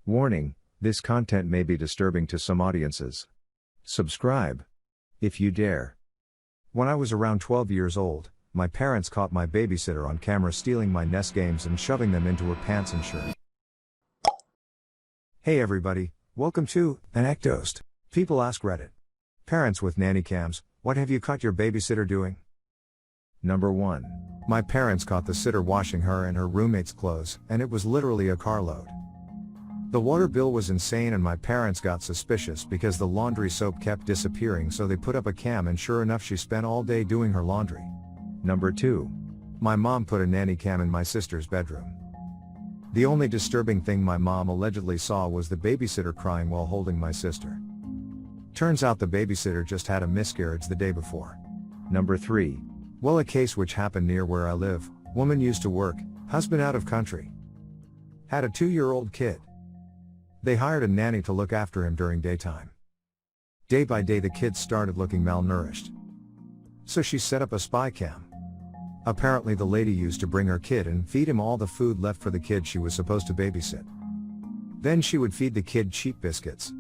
Warning, this content may be disturbing to some audiences. Subscribe, if you dare. When I was around 12 years old, my parents caught my babysitter on camera stealing my Nest games and shoving them into her pants and shirt. Hey everybody, welcome to ANECDOSED. People ask Reddit. Parents with nanny cams, what have you caught your babysitter doing? Number 1. My parents caught the sitter washing her and her roommate's clothes, and it was literally a carload. The water bill was insane and my parents got suspicious because the laundry soap kept disappearing, so they put up a cam and sure enough she spent all day doing her laundry. Number 2. My mom put a nanny cam in my sister's bedroom. The only disturbing thing my mom allegedly saw was the babysitter crying while holding my sister. Turns out the babysitter just had a miscarriage the day before. Number 3. Well, a case which happened near where I live. Woman used to work, husband out of country. Had a 2-year-old kid. They hired a nanny to look after him during daytime. Day by day the kid started looking malnourished. So she set up a spy cam. Apparently the lady used to bring her kid and feed him all the food left for the kid she was supposed to babysit. Then she would feed the kid cheap biscuits.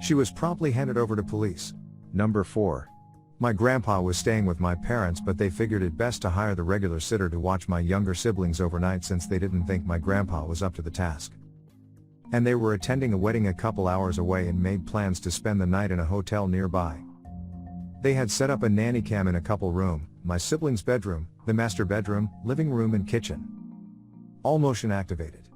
She was promptly handed over to police. Number 4. My grandpa was staying with my parents, but they figured it best to hire the regular sitter to watch my younger siblings overnight since they didn't think my grandpa was up to the task. And they were attending a wedding a couple hours away and made plans to spend the night in a hotel nearby. They had set up a nanny cam in a couple room, my siblings' bedroom, the master bedroom, living room and kitchen. All motion activated.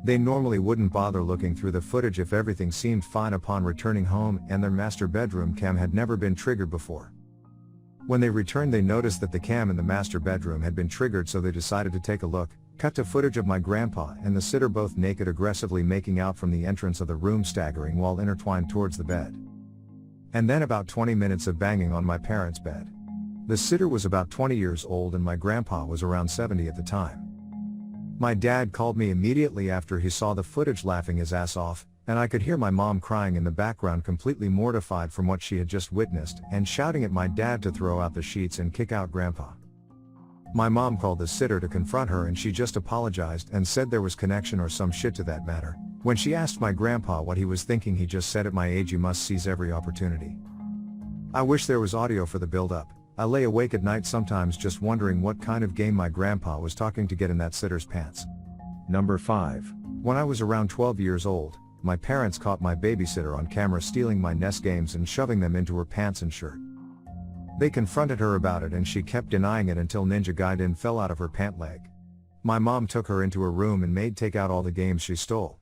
They normally wouldn't bother looking through the footage if everything seemed fine upon returning home, and their master bedroom cam had never been triggered before. When they returned they noticed that the cam in the master bedroom had been triggered, so they decided to take a look. Cut to footage of my grandpa and the sitter both naked, aggressively making out from the entrance of the room, staggering while intertwined towards the bed. And then about 20 minutes of banging on my parents' bed. The sitter was about 20 years old and my grandpa was around 70 at the time. My dad called me immediately after he saw the footage, laughing his ass off, and I could hear my mom crying in the background, completely mortified from what she had just witnessed, and shouting at my dad to throw out the sheets and kick out grandpa. My mom called the sitter to confront her and she just apologized and said there was connection or some shit to that matter. When she asked my grandpa what he was thinking, he just said, at my age you must seize every opportunity. I wish there was audio for the build-up. I lay awake at night sometimes just wondering what kind of game my grandpa was talking to get in that sitter's pants. Number 5. When I was around 12 years old, my parents caught my babysitter on camera stealing my Nest games and shoving them into her pants and shirt. They confronted her about it and she kept denying it until Ninja Gaiden fell out of her pant leg. My mom took her into her room and made take out all the games she stole.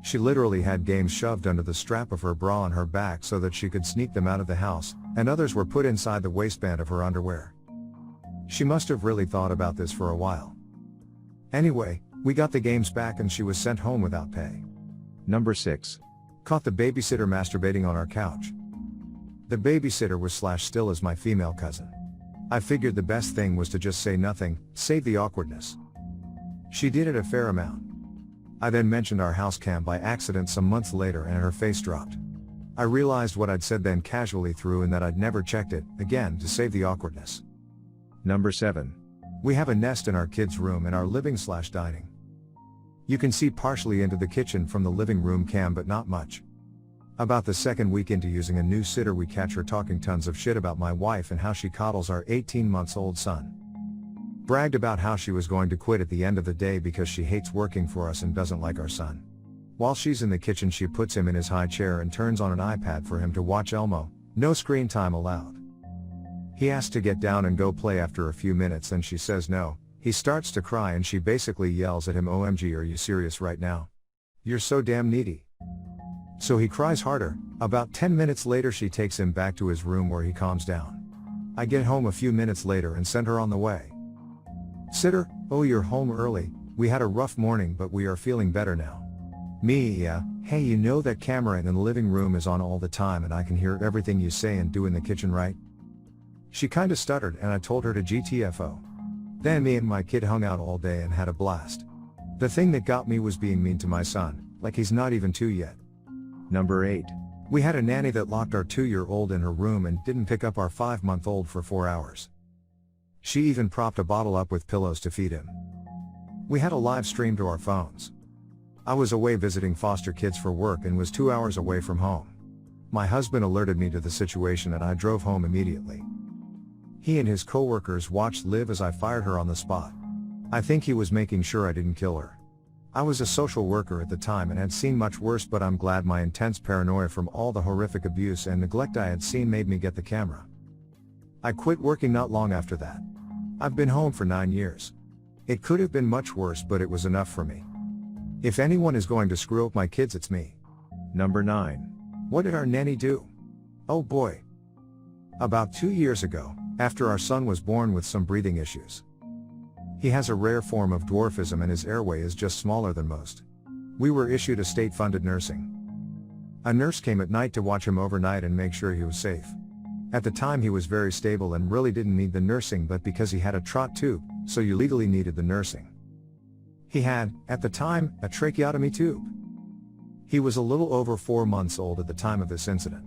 She literally had games shoved under the strap of her bra on her back so that she could sneak them out of the house, and others were put inside the waistband of her underwear. She must have really thought about this for a while. Anyway, we got the games back and she was sent home without pay. Number 6. Caught the babysitter masturbating on our couch. The babysitter was still as my female cousin. I figured the best thing was to just say nothing, save the awkwardness. She did it a fair amount. I then mentioned our house cam by accident some months later and her face dropped. I realized what I'd said then casually threw and that I'd never checked it, again to save the awkwardness. Number 7. We have a Nest in our kids' room in our living/dining. You can see partially into the kitchen from the living room cam, but not much. About the second week into using a new sitter, we catch her talking tons of shit about my wife and how she coddles our 18-month-old son. Bragged about how she was going to quit at the end of the day because she hates working for us and doesn't like our son. While she's in the kitchen she puts him in his high chair and turns on an iPad for him to watch Elmo, no screen time allowed. He asks to get down and go play after a few minutes and she says no. He starts to cry and she basically yells at him, "OMG, are you serious right now? You're so damn needy." So he cries harder. About 10 minutes later she takes him back to his room where he calms down. I get home a few minutes later and send her on the way. Sitter, oh, you're home early, we had a rough morning but we are feeling better now. Me, yeah, hey, you know that camera in the living room is on all the time and I can hear everything you say and do in the kitchen, right? She kinda stuttered and I told her to GTFO. Then me and my kid hung out all day and had a blast. The thing that got me was being mean to my son, like he's not even 2 yet. Number 8. We had a nanny that locked our 2-year-old in her room and didn't pick up our 5-month-old for 4 hours. She even propped a bottle up with pillows to feed him. We had a live stream to our phones. I was away visiting foster kids for work and was 2 hours away from home. My husband alerted me to the situation and I drove home immediately. He and his co-workers watched live as I fired her on the spot. I think he was making sure I didn't kill her. I was a social worker at the time and had seen much worse, but I'm glad my intense paranoia from all the horrific abuse and neglect I had seen made me get the camera. I quit working not long after that. I've been home for 9 years. It could have been much worse, but it was enough for me. If anyone is going to screw up my kids, it's me. Number 9. What did our nanny do? Oh boy. About 2 years ago, after our son was born with some breathing issues. He has a rare form of dwarfism and his airway is just smaller than most. We were issued a state-funded nursing. A nurse came at night to watch him overnight and make sure he was safe. At the time he was very stable and really didn't need the nursing, but because he had a trot tube, so you legally needed the nursing. He had, at the time, a tracheotomy tube. He was a little over 4 months old at the time of this incident.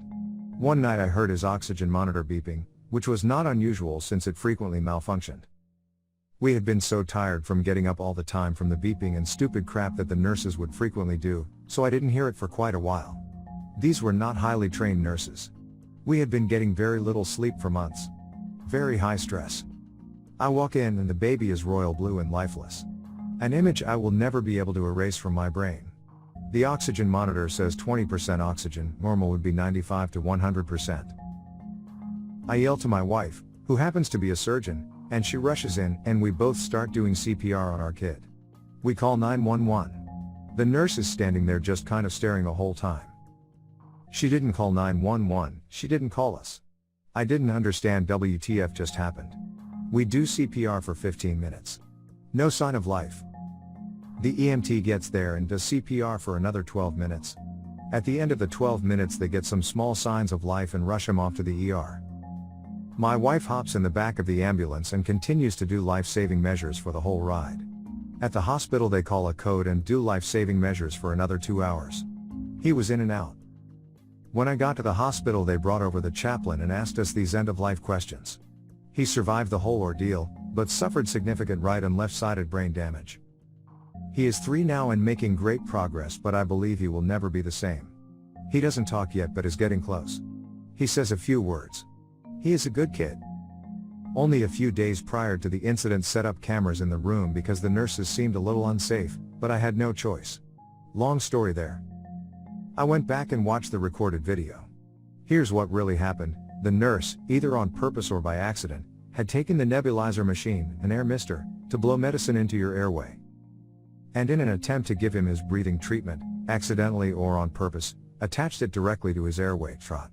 One night I heard his oxygen monitor beeping, which was not unusual since it frequently malfunctioned. We had been so tired from getting up all the time from the beeping and stupid crap that the nurses would frequently do, so I didn't hear it for quite a while. These were not highly trained nurses. We had been getting very little sleep for months. Very high stress. I walk in and the baby is royal blue and lifeless. An image I will never be able to erase from my brain. The oxygen monitor says 20% oxygen, normal would be 95 to 100%. I yell to my wife, who happens to be a surgeon, and she rushes in, and we both start doing CPR on our kid. We call 911. The nurse is standing there just kind of staring the whole time. She didn't call 911, she didn't call us. I didn't understand WTF just happened. We do CPR for 15 minutes. No sign of life. The EMT gets there and does CPR for another 12 minutes. At the end of the 12 minutes they get some small signs of life and rush him off to the ER. My wife hops in the back of the ambulance and continues to do life-saving measures for the whole ride. At the hospital they call a code and do life-saving measures for another 2 hours. He was in and out. When I got to the hospital they brought over the chaplain and asked us these end-of-life questions. He survived the whole ordeal, but suffered significant right and left-sided brain damage. He is 3 now and making great progress, but I believe he will never be the same. He doesn't talk yet but is getting close. He says a few words. He is a good kid. Only a few days prior to the incident set up cameras in the room because the nurses seemed a little unsafe, but I had no choice. Long story there. I went back and watched the recorded video. Here's what really happened. The nurse, either on purpose or by accident, had taken the nebulizer machine, an air mister, to blow medicine into your airway. And in an attempt to give him his breathing treatment, accidentally or on purpose, attached it directly to his airway trot.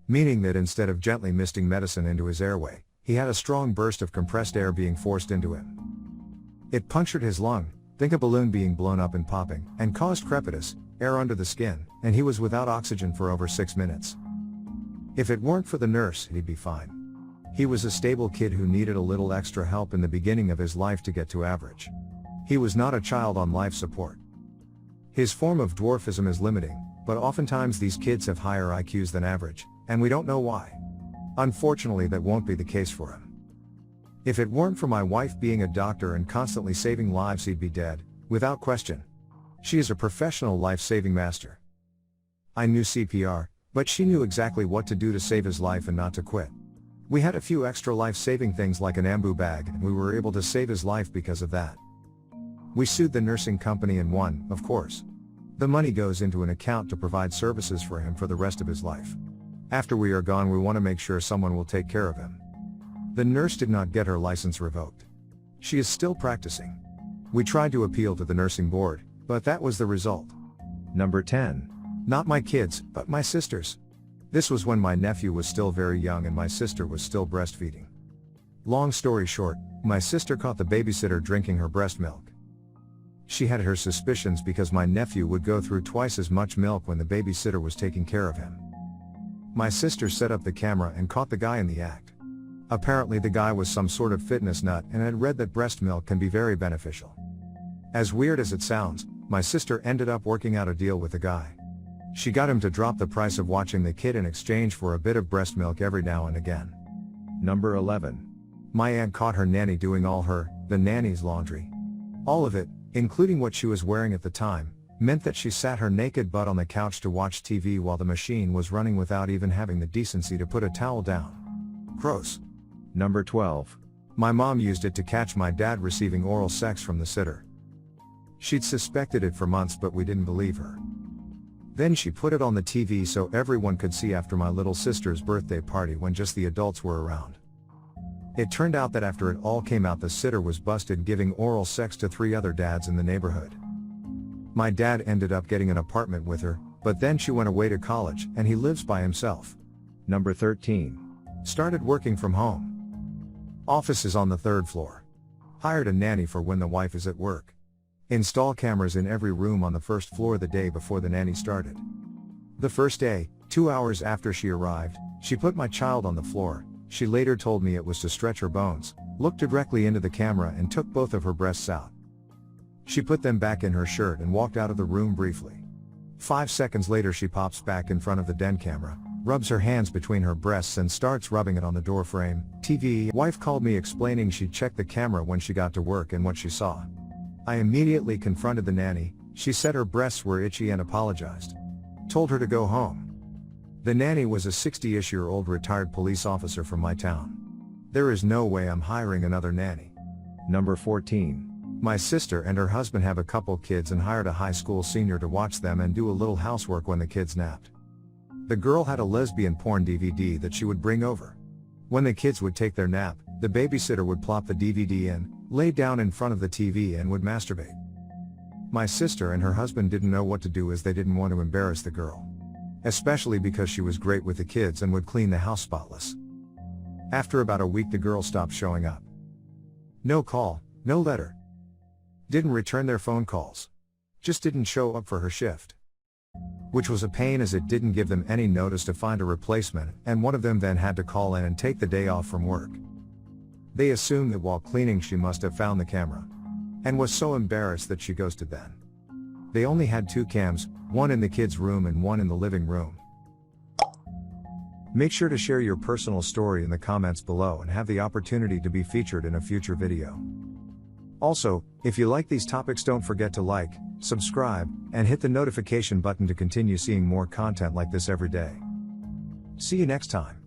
Meaning that instead of gently misting medicine into his airway, he had a strong burst of compressed air being forced into him. It punctured his lung, think a balloon being blown up and popping, and caused crepitus, air under the skin, and he was without oxygen for over 6 minutes. If it weren't for the nurse, he'd be fine. He was a stable kid who needed a little extra help in the beginning of his life to get to average. He was not a child on life support. His form of dwarfism is limiting, but oftentimes these kids have higher IQs than average, and we don't know why. Unfortunately that won't be the case for him. If it weren't for my wife being a doctor and constantly saving lives, he'd be dead, without question. She is a professional life-saving master. I knew CPR, but she knew exactly what to do to save his life and not to quit. We had a few extra life-saving things like an ambu bag, and we were able to save his life because of that. We sued the nursing company and won, of course. The money goes into an account to provide services for him for the rest of his life. After we are gone, we want to make sure someone will take care of him. The nurse did not get her license revoked. She is still practicing. We tried to appeal to the nursing board, but that was the result. Number 10. Not my kids, but my sister's. This was when my nephew was still very young and my sister was still breastfeeding. Long story short, my sister caught the babysitter drinking her breast milk. She had her suspicions because my nephew would go through twice as much milk when the babysitter was taking care of him. My sister set up the camera and caught the guy in the act. Apparently the guy was some sort of fitness nut and had read that breast milk can be very beneficial. As weird as it sounds, my sister ended up working out a deal with the guy. She got him to drop the price of watching the kid in exchange for a bit of breast milk every now and again. Number 11. My aunt caught her nanny doing the nanny's laundry. All of it, including what she was wearing at the time, meant that she sat her naked butt on the couch to watch TV while the machine was running without even having the decency to put a towel down. Gross. Number 12. My mom used it to catch my dad receiving oral sex from the sitter. She'd suspected it for months, but we didn't believe her. Then she put it on the TV so everyone could see after my little sister's birthday party when just the adults were around. It turned out that after it all came out, the sitter was busted giving oral sex to 3 other dads in the neighborhood. My dad ended up getting an apartment with her, but then she went away to college and he lives by himself. Number 13. Started working from home. Office is on the 3rd floor. Hired a nanny for when the wife is at work. Install cameras in every room on the 1st floor the day before the nanny started. The first day, 2 hours after she arrived, she put my child on the floor. She later told me it was to stretch her bones, looked directly into the camera and took both of her breasts out. She put them back in her shirt and walked out of the room briefly. 5 seconds later she pops back in front of the den camera, rubs her hands between her breasts and starts rubbing it on the door frame, TV. Wife called me explaining she'd checked the camera when she got to work and what she saw. I immediately confronted the nanny. She said her breasts were itchy and apologized. Told her to go home. The nanny was a 60-ish-year-old retired police officer from my town. There is no way I'm hiring another nanny. Number 14. My sister and her husband have a couple kids and hired a high school senior to watch them and do a little housework when the kids napped. The girl had a lesbian porn DVD that she would bring over. When the kids would take their nap, the babysitter would plop the DVD in, lay down in front of the TV and would masturbate. My sister and her husband didn't know what to do as they didn't want to embarrass the girl. Especially because she was great with the kids and would clean the house spotless. After about a week the girl stopped showing up. No call, no letter. Didn't return their phone calls. Just didn't show up for her shift. Which was a pain as it didn't give them any notice to find a replacement, and one of them then had to call in and take the day off from work. They assumed that while cleaning she must have found the camera. And was so embarrassed that she ghosted then. They only had 2 cams, one in the kids' room and one in the living room. Make sure to share your personal story in the comments below and have the opportunity to be featured in a future video. Also, if you like these topics, don't forget to like, subscribe, and hit the notification button to continue seeing more content like this every day. See you next time.